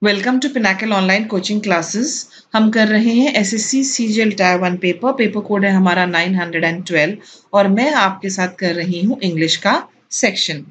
Welcome to Pinnacle online coaching classes. हम कर रहे हैं SSC CGL tier 1 paper code है हमारा 912 और मैं आपके साथ कर रही हूँ इंग्लिश का section.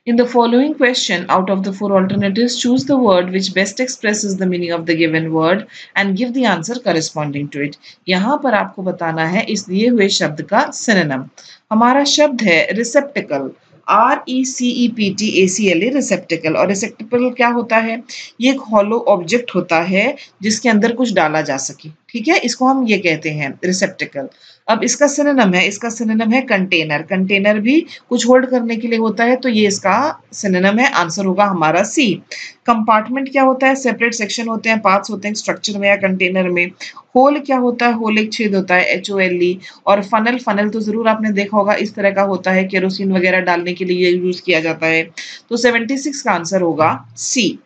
In the following question, out of the four alternatives, choose the word which best expresses the meaning of the given word and give the answer corresponding to it. यहाँ पर आपको बताना है इस दिए हुए शब्द का सिनोनिम। हमारा शब्द है रिसेप्टिकल, RECEPTACLE, रिसेप्टिकल। और रिसेप्टिकल क्या होता है? ये एक हॉलो ऑब्जेक्ट होता है जिसके अंदर कुछ डाला जा सके। ठीक है, इसको हम ये कहते हैं रिसेप्टिकल। अब इसका सिनोनिम है कंटेनर। कंटेनर भी कुछ होल्ड करने के लिए होता है, तो ये इसका सिनोनिम है। आंसर होगा हमारा सी। कंपार्टमेंट क्या होता है? सेपरेट सेक्शन होते हैं, पार्ट्स होते हैं स्ट्रक्चर में या कंटेनर में। होल क्या होता है? होल एक छेद होता है, HOLE। और फनल, फनल तो जरूर आपने देखा होगा, इस तरह का होता है, केरोसिन वगैरह डालने के लिए यूज किया जाता है। तो 76 का आंसर होगा सी।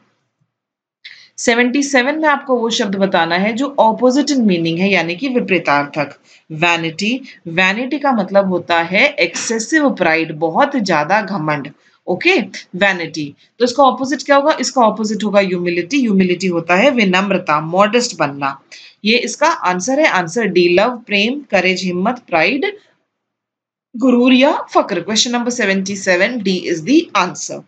77 में आपको वो शब्द बताना है जो ऑपोजिट इन मीनिंग है, यानी कि विपरीतार्थक। वैनिटी, वैनिटी का मतलब होता है एक्सेसिव प्राइड, बहुत ज्यादा घमंड। Okay, vanity. तो इसका ऑपोजिट क्या होगा? इसका ऑपोजिट होगा ह्यूमिलिटी। ह्यूमिलिटी होता है विनम्रता, मॉडेस्ट बनना। ये इसका आंसर है। Answer D. लव, प्रेम, करेज, हिम्मत, प्राइड, गुरूर या फक्र। Question number 77, D is the answer.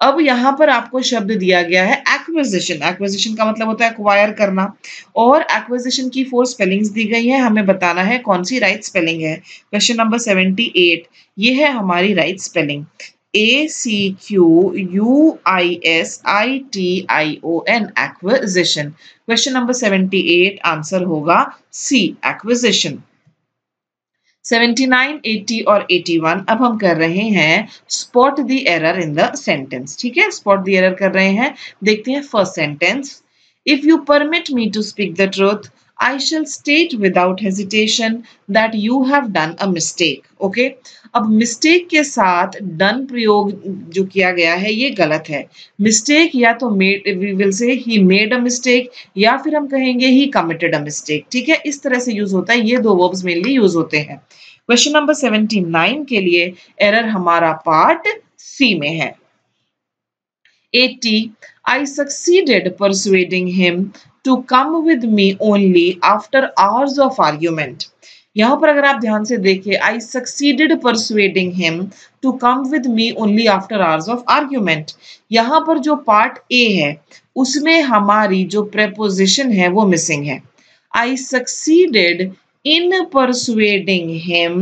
अब यहाँ पर आपको शब्द दिया गया है एक्विजिशन। एक्विजिशन का मतलब होता है एक्वायर करना, और एक्विजिशन की 4 स्पेलिंग्स दी गई है। हमें बताना है कौन सी राइट स्पेलिंग है। क्वेश्चन नंबर 78, ये है हमारी right spelling. ACQUISITION, acquisition. Question number 78, answer होगा सी, एक्विजिशन। 79, 80 और 81 अब हम कर रहे हैं spot the error in the sentence. ठीक है, स्पॉट द एरर कर रहे हैं। देखते हैं first sentence. If you permit me to speak the truth, I shall state without hesitation that you have done a mistake. Okay, अब mistake के साथ डन प्रयोग जो किया गया है ये गलत है। मिस्टेक या तो made, we will say he made a mistake, या फिर हम कहेंगे ही कमिटेड अ मिस्टेक। ठीक है, इस तरह से यूज होता है। ये दो वर्ब्स मेनली यूज होते हैं। क्वेश्चन नंबर 79 के लिए एरर हमारा पार्ट सी में है। 80, I succeeded persuading him to come with me only after hours of argument. यहां पर अगर आप ध्यान से देखें, I succeeded persuading him to come with me only after hours of argument। यहां पर जो पार्ट ए है उसमें हमारी जो प्रेपोजिशन है वो मिसिंग है। I succeeded in persuading him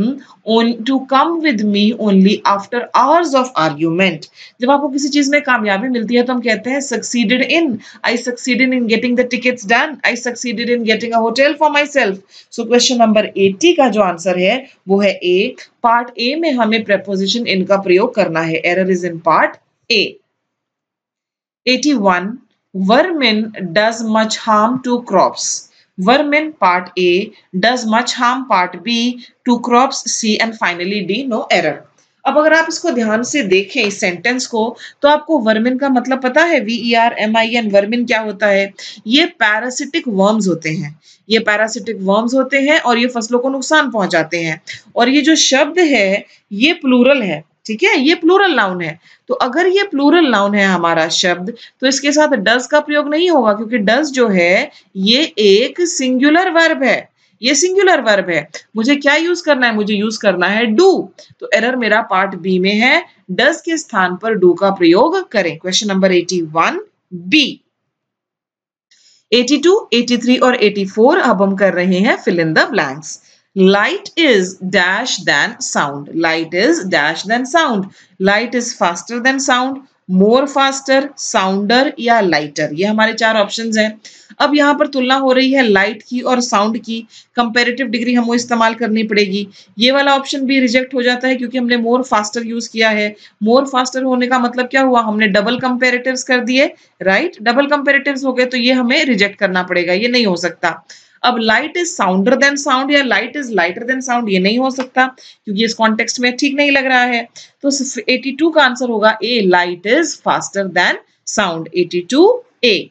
to come with me only after hours of argument। जब आपको किसी चीज में कामयाबी मिलती है तो हम कहते हैं succeeded in, I succeeded in getting the tickets done, I succeeded in getting a hotel for myself। So question number 80 का जो आंसर है वो है ए। पार्ट ए में हमें preposition in का प्रयोग करना है। Error is in part A। 81, vermin does much harm to crops। Vermin part A, does much harm part B, to crops C, and finally D, no error। अब अगर आप इसको ध्यान से देखें इस सेंटेंस को, तो आपको वर्मिन का मतलब पता है? VERMIN। वर्मिन क्या होता है? ये पैरासिटिक वर्म्स होते हैं। ये पैरासिटिक वर्म्स होते हैं और ये फसलों को नुकसान पहुंचाते हैं। और ये जो शब्द है ये प्लूरल है। ठीक है, ये प्लूरल नाउन है। तो अगर ये प्लूरल नाउन है हमारा शब्द, तो इसके साथ डज का प्रयोग नहीं होगा, क्योंकि डज जो है ये एक सिंगुलर वर्ब है। ये सिंगुलर वर्ब है। मुझे क्या यूज करना है? मुझे यूज करना है डू। तो एरर मेरा पार्ट बी में है। डज के स्थान पर डू का प्रयोग करें। Question number 81 B. 82, 83 और 84 अब हम कर रहे हैं fill in the blanks. Light is dash than sound. Light is dash than sound. Light is faster than sound, more faster, sounder या lighter। ये हमारे 4 ऑप्शंस हैं। अब यहाँ पर तुलना हो रही है लाइट की और साउंड की। कंपैरेटिव डिग्री हमको इस्तेमाल करनी पड़ेगी। ये वाला ऑप्शन भी रिजेक्ट हो जाता है क्योंकि हमने मोर फास्टर यूज किया है। मोर फास्टर होने का मतलब क्या हुआ? हमने डबल कंपैरेटिव्स कर दिए, राइट? डबल कंपैरेटिव्स हो गए तो ये हमें रिजेक्ट करना पड़ेगा, ये नहीं हो सकता। अब light is sounder than sound या light is lighter than sound, ये नहीं हो सकता क्योंकि इस कॉन्टेक्स्ट में ठीक नहीं लग रहा है। तो 82 का आंसर होगा A, light is faster than sound. 82 A.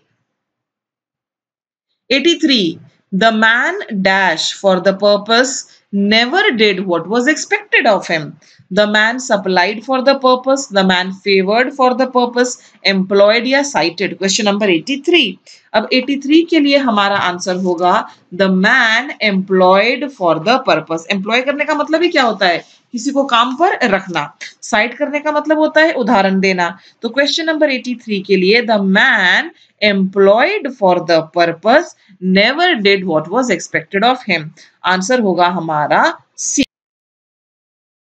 83, the man dash for the purpose never did what was expected of him। The man supplied for the purpose, the man favoured for the purpose, employed या cited. Question number 83। अब 83 के लिए हमारा answer होगा the man employed for the purpose. Employ करने का मतलब ही क्या होता है? किसी को काम पर रखना। साइट करने का मतलब होता है उदाहरण देना। तो क्वेश्चन नंबर 83 के लिए the man employed for the purpose never did what was expected of him. Answer होगा हमारा सी।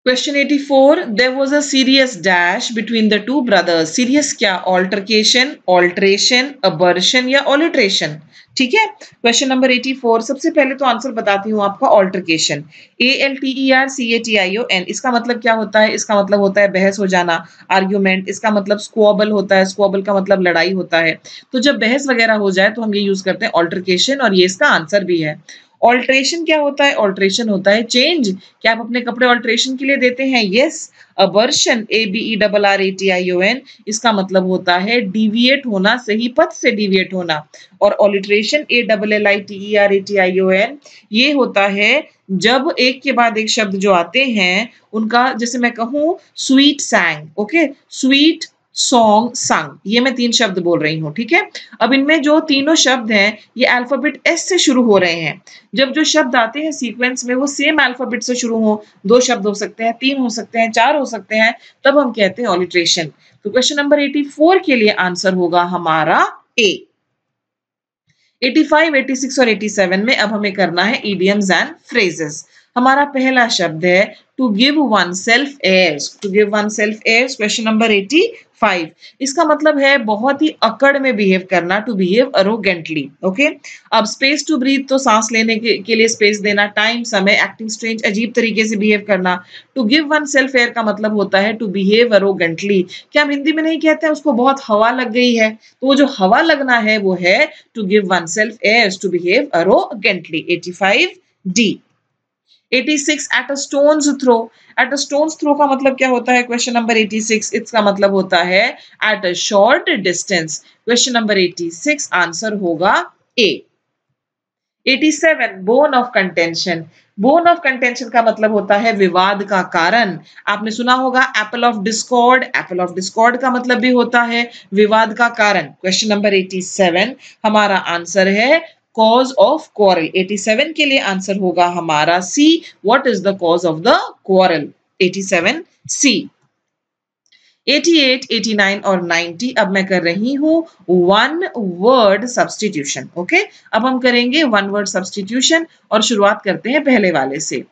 Question 84. There was a serious dash between the two brothers. Serious क्या? Altercation, alteration, aberration या alteration. ठीक है। Question number 84। सबसे पहले तो answer बताती हूँ आपका ऑल्टरकेशन। ALTERCATION। इसका मतलब क्या होता है? इसका मतलब होता है बहस हो जाना, आर्ग्यूमेंट। इसका मतलब स्क्वॉबल होता है, स्क्वॉबल का मतलब लड़ाई होता है। तो जब बहस वगैरह हो जाए तो हम ये यूज करते हैं ऑल्टरकेशन, और ये इसका आंसर भी है। ऑल्ट्रेशन क्या होता है? ऑल्ट्रेशन होता है चेंज। क्या आप अपने कपड़े ऑल्ट्रेशन के लिए देते हैं? यस। अबर्शन, ABERRATION, इसका मतलब होता है डिविएट होना, सही पथ से डिविएट होना। और ऑलिट्रेशन, ALLITERATION, ये होता है जब एक के बाद एक शब्द जो आते हैं उनका, जैसे मैं कहूं स्वीट सैंग, ओके, स्वीट सॉन्ग संग, ये मैं 3 शब्द बोल रही हूँ, ठीक है। अब इनमें जो तीनों शब्द हैं ये अल्फाबेट S से शुरू हो रहे हैं। जब जो शब्द आते हैं सीक्वेंस में वो सेम अल्फाबेट से शुरू हो, 2 शब्द हो सकते हैं, 3 हो सकते हैं, 4 हो सकते हैं, तब हम कहते हैं ऑलिट्रेशन। तो क्वेश्चन नंबर 84 के लिए आंसर होगा हमारा ए। 85, 86 और 87 में अब हमें करना है इडियम्स एंड फ्रेजेस। हमारा पहला शब्द है to give one self airs. To give one self airs, question number 85। इसका मतलब है बहुत ही अकड़ में बिहेव करना, टू बिहेव अरोगेंटली, ओके। अब स्पेस टू ब्रीथ, तो सांस लेने के लिए स्पेस देना, टाइम, समय, एक्टिंग स्ट्रेंज, अजीब तरीके से बिहेव करना। To give one self air का मतलब होता है टू बिहेव अरोगेंटली। क्या हम हिंदी में नहीं कहते हैं उसको बहुत हवा लग गई है? तो वो जो हवा लगना है वो है to give oneself airs, to behave arrogantly. 85 D. 86 at a stone's throw. At a stone's throw का मतलब क्या होता है? क्वेश्चन नंबर 86, इसका मतलब होता है at a short distance. Question number 86 answer होगा A. 87 bone of contention. Bone of contention का मतलब होता है विवाद का कारण। आपने सुना होगा Apple of Discord. Apple of Discord का मतलब भी होता है विवाद का कारण। क्वेश्चन नंबर 87 हमारा आंसर है कॉज ऑफ क्वारल। 87 के लिए आंसर होगा हमारा C. What is the cause of the quarrel? 87 C. 88, 89 और 90 अब मैं कर रही हूं वन वर्ड सब्सटीट्यूशन, ओके। अब हम करेंगे वन वर्ड सब्सटीट्यूशन और शुरुआत करते हैं पहले वाले से।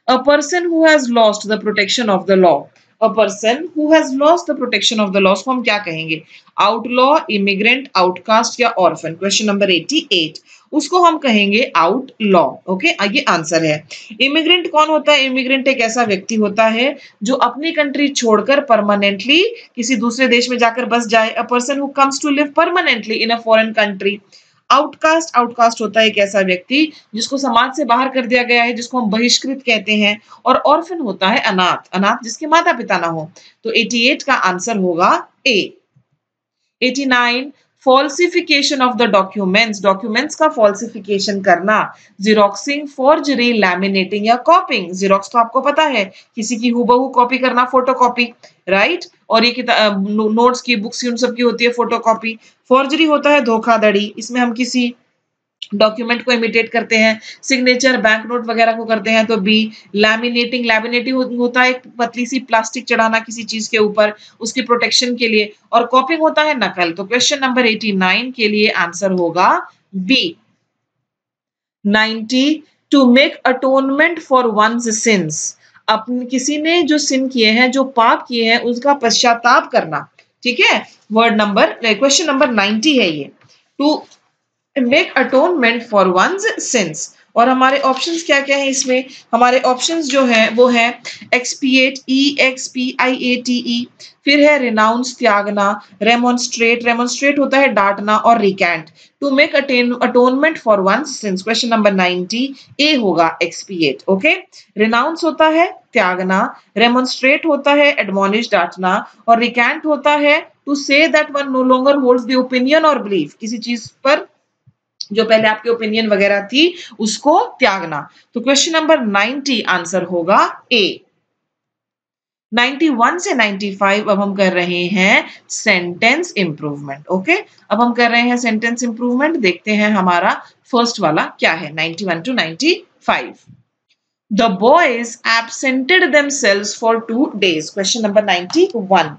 अ person who has lost the protection of the law. A person who has lost the protection of the law को हम क्या कहेंगे? आउटलॉ, इमिग्रेंट, आउटकास्ट या ऑर्फन। क्वेश्चन नंबर 88 उसको हम कहेंगे आउटलॉ, ओके। ये आंसर है। इमिग्रेंट कौन होता है? इमिग्रेंट एक ऐसा व्यक्ति होता है जो अपनी कंट्री छोड़कर परमानेंटली किसी दूसरे देश में जाकर बस जाए। A person who comes to live permanently in a foreign country. Outcast, outcast होता है एक ऐसा व्यक्ति जिसको समाज से बाहर कर दिया गया है, जिसको हम बहिष्कृत कहते हैं। और ऑर्फन होता है अनाथ, अनाथ जिसके माता पिता ना हो। तो 88 का आंसर होगा ए। 89 falsification of the documents. Documents का फॉल्सिफिकेशन करना, जीरोक्सिंग, फॉर्जरी, लैमिनेटिंग या कॉपिंग। जीरोक्स तो आपको पता है किसी की हूबहू कॉपी करना, फोटोकॉपी, राइट। और ये नोट्स की, बुक्स उन सब की होती है फोटोकॉपी। फॉर्जरी होता है धोखाधड़ी, इसमें हम किसी डॉक्यूमेंट को इमिटेट करते हैं। सिग्नेचर, बैंक नोट वगैरह को करते हैं तो बी। लैमिनेटिंग, लैमिनेटिंग होता है पतली सी प्लास्टिक चढ़ाना किसी चीज के ऊपर उसकी प्रोटेक्शन के लिए। और कॉपिंग होता है नकल। तो क्वेश्चन नंबर 89 के लिए आंसर होगा B. 90 to make atonement for one's sins. अपने किसी ने जो सिन किए हैं, जो पाप किए हैं, उसका पश्चाताप करना, ठीक है। वर्ड नंबर, क्वेश्चन नंबर 90 है ये। To make atonement for one's sins. और हमारे ऑप्शंस क्या क्या है इसमें? हमारे ऑप्शंस जो है वो है एक्सपिएट, EXPIATE, फिर है रिनाउंस, त्यागना, रेमोन्स्ट्रेट, रेमोन्स्ट्रेट होता है डांटना, और recant. To make atonement for one's sins, question number 90 A होगा एक्सपिएट, ओके। रिनाउंस होता है त्यागना, रेमोन्स्ट्रेट होता है एडमोनिश, डांटना, और रिकैंट होता है to say that one no longer holds the opinion और बिलीफ, किसी चीज पर जो पहले आपकी ओपिनियन वगैरह थी उसको त्यागना। तो क्वेश्चन नंबर 90 आंसर होगा ए। 91 से 95 अब हम कर रहे हैं सेंटेंस इंप्रूवमेंट। ओके, अब हम कर रहे हैं सेंटेंस इंप्रूवमेंट। देखते हैं हमारा फर्स्ट वाला क्या है, 91 to 95। The boys absented themselves for 2 days। Question number 91।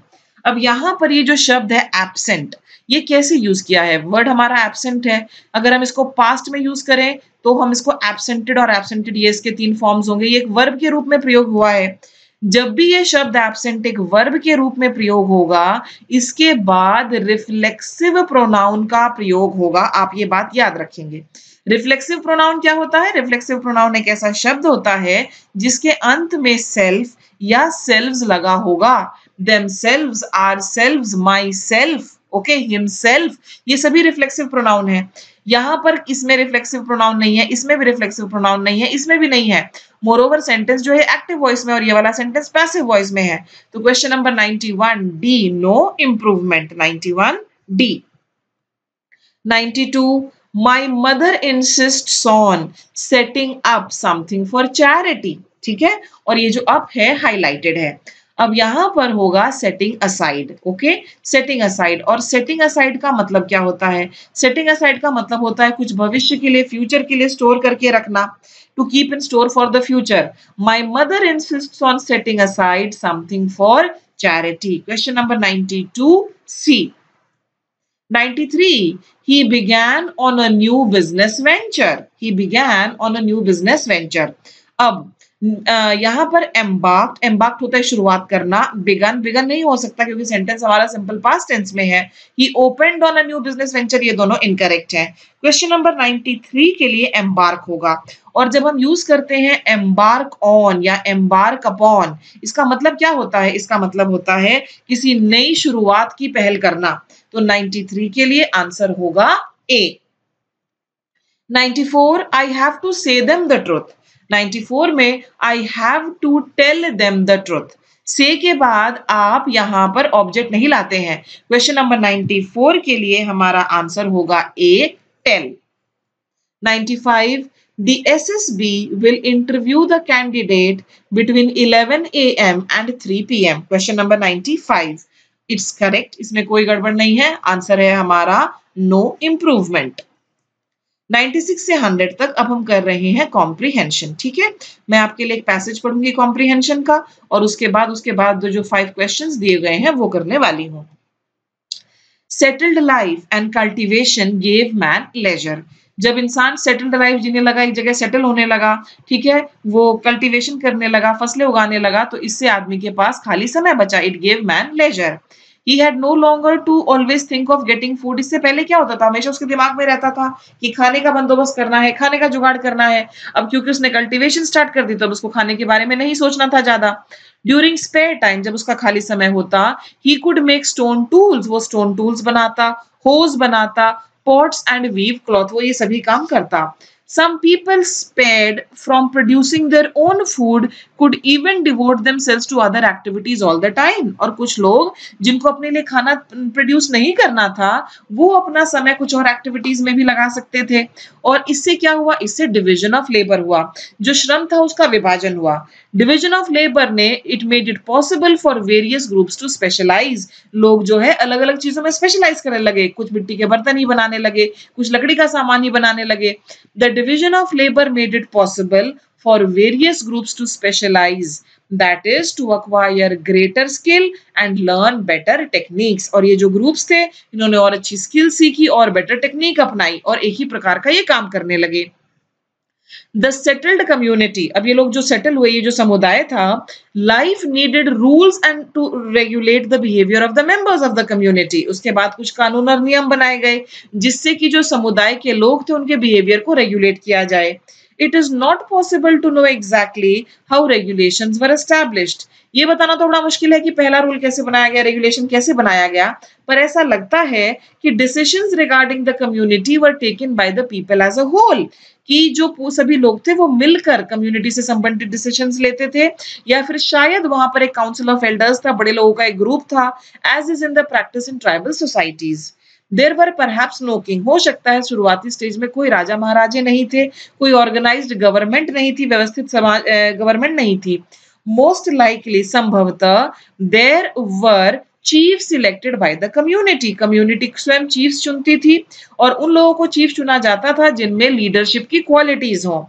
अब यहां पर ये जो शब्द है absent, ये कैसे यूज किया है? वर्ड हमारा absent है, अगर हम इसको पास्ट में यूज करें तो हम इसको absented और absented ये इसके 3 फॉर्म्स होंगे। ये एक वर्ब के रूप में प्रयोग हुआ है। जब भी ये शब्द absent एक वर्ब के रूप में प्रयोग होगा, इसके बाद रिफ्लेक्सिव प्रोनाउन का प्रयोग होगा। आप ये बात याद रखेंगे। रिफ्लेक्सिव प्रोनाउन क्या होता है? रिफ्लेक्सिव प्रोनाउन एक ऐसा शब्द होता है जिसके अंत में सेल्फ या सेल्व्स लगा होगा। themselves, ourselves, myself, okay, himself, ये सभी रिफ्लेक्सिव प्रोनाउन है। यहां पर इसमें रिफ्लेक्सिव प्रोनाउन नहीं है, इसमें भी रिफ्लेक्सिव प्रोनाउन नहीं है, इसमें भी नहीं है। मोरओवर सेंटेंस जो है एक्टिव वॉइस में और ये वाला सेंटेंस पैसिव वॉइस में है। तो question number 91 D, no improvement. 91 D. 92 my mother insists on setting up something for charity। ठीक है, और ये जो अप है हाईलाइटेड है। अब यहां पर होगा setting aside. Okay, setting aside. और सेटिंग असाइड का मतलब क्या होता है? सेटिंग असाइड का मतलब होता है कुछ भविष्य के लिए, फ्यूचर के लिए स्टोर करके रखना। To keep in store for the future. My mother insists on setting aside something for charity. Question number 92 C. 93 he began on a new business venture। he began on a new business venture। अब यहां पर embarked होता है शुरुआत करना। Begin नहीं हो सकता क्योंकि सेंटेंस हमारा सिंपल पास्ट टेंस में है। he opened on a new business venture, ये दोनों इनकरेक्ट हैं। क्वेश्चन नंबर 93 के लिए एम्बार्क होगा। और जब हम यूज करते हैं एम्बार्क ऑन या एम्बार्क अपॉन, इसका मतलब क्या होता है? इसका मतलब होता है किसी नई शुरुआत की पहल करना। तो 93 के लिए आंसर होगा A. 94 I have to say them the truth. 94 में I have to tell them the truth. Say के बाद आप यहां पर ऑब्जेक्ट नहीं लाते हैं। क्वेश्चन नंबर 94 के लिए हमारा आंसर होगा ए, tell. 95 the SSB will interview the candidate between 11 a.m. and 3 p.m. Question number 95 it's correct, इसमें कोई गड़बड़ नहीं है। आंसर है हमारा नो इम्प्रूवमेंट। 96 से 100 तक अब हम कर रहे हैं कॉम्प्रीहेंशन। ठीक है, मैं आपके लिए एक पैसेज पढ़ूंगी कॉम्प्रीहेंशन का और उसके बाद जो 5 क्वेश्चंस दिए गए हैं वो करने वाली हूं। Settled life and cultivation gave man leisure. जब इंसान सेटल्ड लाइफ जीने लगा, एक जगह सेटल होने लगा, ठीक है, वो कल्टीवेशन करने लगा, फसलें उगाने लगा, तो इससे आदमी के पास खाली समय बचा। It gave man leisure. He had no longer to always think of getting food। इससे पहले क्या होता था? हमेशा उसके दिमाग में रहता था कि खाने का बंदोबस्त करना है, खाने का जुगाड़ करना है। अब क्योंकि उसने कल्टीवेशन स्टार्ट कर दी तो अब उसको खाने के बारे में नहीं सोचना था ज्यादा। ड्यूरिंग स्पेयर टाइम, जब उसका खाली समय होता, he could make stone tools। वो स्टोन टूल्स बनाता, होज बनाता, पॉट्स एंड वीव क्लॉथ, वो ये सभी काम करता। Some people spared from producing their own food could even devote themselves to other activities all the time। और कुछ लोग जिनको अपने लिए खाना प्रोड्यूस नहीं करना था, वो अपना समय कुछ और एक्टिविटीज में भी लगा सकते थे। और इससे क्या हुआ? इससे डिवीजन ऑफ लेबर हुआ। जो श्रम था उसका विभाजन हुआ। डिवीजन ऑफ लेबर ने it made it possible for various groups to specialise. लोग जो है अलग अलग चीजों में स्पेशलाइज करने लगे। कुछ मिट्टी के बर्तन ही बनाने लगे, कुछ लकड़ी का सामान ही बनाने लगे। The division of labor made it possible for various groups to specialize, that is to acquire greater skill and learn better techniques। और ये जो ग्रुप्स थे, इन्होंने और अच्छी स्किल सीखी और बेटर टेक्निक अपनाई और एक ही प्रकार का ये काम करने लगे। द सेटल्ड कम्युनिटी, अब ये लोग जो सेटल हुए, ये जो समुदाय था, life needed rules and to regulate the behaviour of the members of the community. उसके बाद कुछ कानून और नियम बनाए गए जिससे कि जो समुदाय के लोग थे उनके बिहेवियर को रेगुलेट किया जाए। It is not possible to know exactly how regulations were established. ये बताना तो बड़ा मुश्किल है कि पहला रूल कैसे बनाया गया, रेगुलेशन कैसे बनाया गया, पर ऐसा लगता है कि decisions regarding the community were taken by the people as a whole, कि जो सभी लोग थे वो मिलकर कम्युनिटी से संबंधित डिसीजंस लेते थे, या फिर शायद वहां पर एक काउंसिल ऑफ एल्डर्स था, बड़े लोगों का एक ग्रुप था, as is in the practice in tribal societies. There were perhaps no king, हो सकता है शुरुआती स्टेज में कोई राजा महाराजे नहीं थे, कोई ऑर्गेनाइज्ड गवर्नमेंट नहीं थी, व्यवस्थित समाज गवर्नमेंट नहीं थी। मोस्ट लाइकली संभवतः there were chief selected by the community, community स्वयं चीफ्स चुनती थी और उन लोगों को चीफ चुना जाता था जिनमें लीडरशिप की क्वालिटीज हो।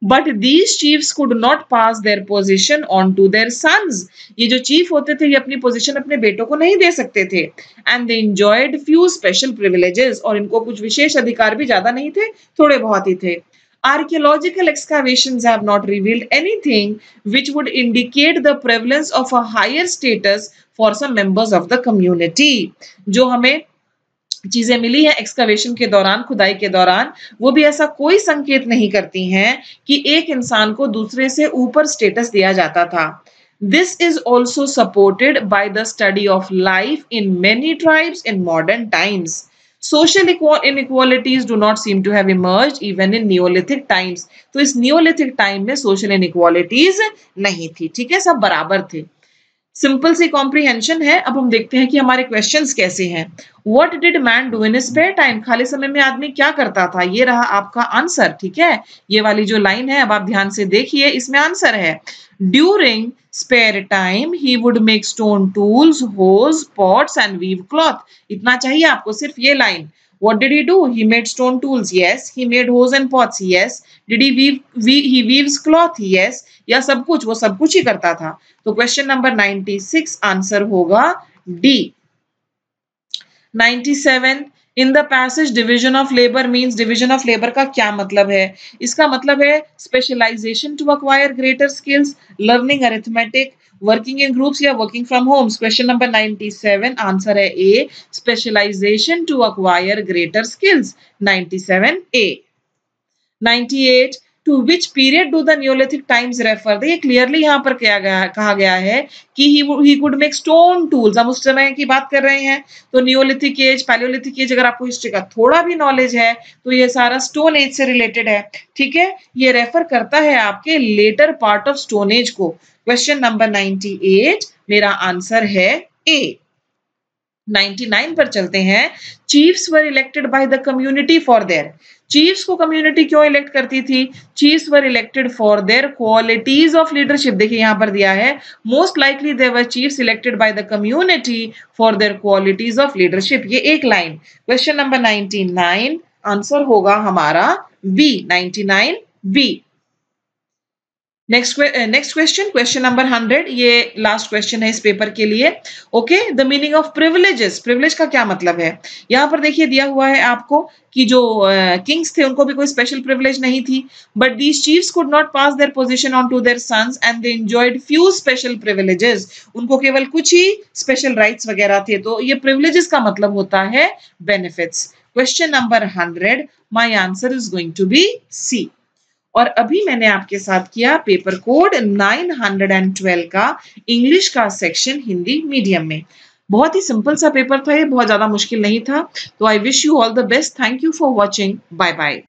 But these chiefs could not pass their position on to their sons, ये जो चीफ होते थे ये अपनी पोजीशन अपने बेटों को नहीं दे सकते थे। And they enjoyed few special privileges, और इनको कुछ विशेष अधिकार भी ज्यादा नहीं थे, थोड़े बहुत ही थे। Archaeological excavations have not revealed anything which would indicate the prevalence of a higher status for some members of the community. जो हमें चीजें मिली है एक्सकवेशन के दौरान, खुदाई के दौरान, वो भी ऐसा कोई संकेत नहीं करती हैं कि एक इंसान को दूसरे से ऊपर स्टेटस दिया जाता था। This is also supported by the study of life in many tribes in modern times. Social inequalities do not seem to have emerged even in Neolithic times. तो इस Neolithic time में social inequalities नहीं थी, ठीक है, सब बराबर थे। सिंपल सी कॉम्प्रीहेंशन है। अब हम देखते हैं कि हमारे क्वेश्चंस कैसे हैं। What did man do in his spare time, खाली समय में आदमी क्या करता था, ये रहा आपका आंसर, ठीक है। ये वाली जो लाइन है अब आप ध्यान से देखिए, इसमें आंसर है during spare time he would make stone tools, hoes, pots and weave cloth. इतना चाहिए आपको, सिर्फ ये line. What did he do? He made stone tools. Yes. He made hoes and pots. Yes. Did he he weaves cloth? Yes. या सब कुछ, वो सब कुछ ही करता था। तो क्वेश्चन नंबर 96 आंसर होगा D. 97 in the passage division of labour means, division of labour का क्या मतलब है? इसका मतलब है specialisation to acquire greater skills, learning arithmetic, working in groups या working from homes. Question number 97 answer है A, specialisation to acquire greater skills, 97 A. 98 to which period do the neolithic times refer, देखिए clearly यहाँ पर कहा गया है कि he could make stone tools, हम उस समय की बात कर रहे हैं। तो न्यूलिथिक एज, पैलियोलिथिक एज, अगर आपको हिस्ट्री का थोड़ा भी नॉलेज है तो ये सारा स्टोन एज से रिलेटेड है, ठीक है। ये रेफर करता है आपके later part of stone age को। क्वेश्चन नंबर 98 मेरा आंसर है ए। 99 पर चलते हैं। Chiefs were elected by the community for their, chiefs को कम्युनिटी क्यों इलेक्ट करती थी? Chiefs were elected for their qualities of leadership, देखिए यहां पर दिया है most likely there were chiefs elected by the community for their qualities of leadership, ये एक लाइन। क्वेश्चन नंबर 99 आंसर होगा हमारा B, 99 B. Next question, question number 100, ये लास्ट क्वेश्चन है इस पेपर के लिए। Okay, the meaning of privileges, privilege का क्या मतलब है? यहाँ पर देखिए दिया हुआ है आपको कि जो किंग्स थे उनको भी कोई स्पेशल प्रिविलेज नहीं थी, but these chiefs could not pass their position on to their sons and they enjoyed few special privileges, उनको केवल कुछ ही स्पेशल राइट्स वगैरह थे। तो ये प्रिविलेजेस का मतलब होता है benefits. Question number 100, my answer is going to be C. और अभी मैंने आपके साथ किया पेपर कोड 912 का इंग्लिश का सेक्शन हिंदी मीडियम में। बहुत ही सिंपल सा पेपर था ये, बहुत ज्यादा मुश्किल नहीं था। तो I wish you all the best. Thank you for watching. Bye bye.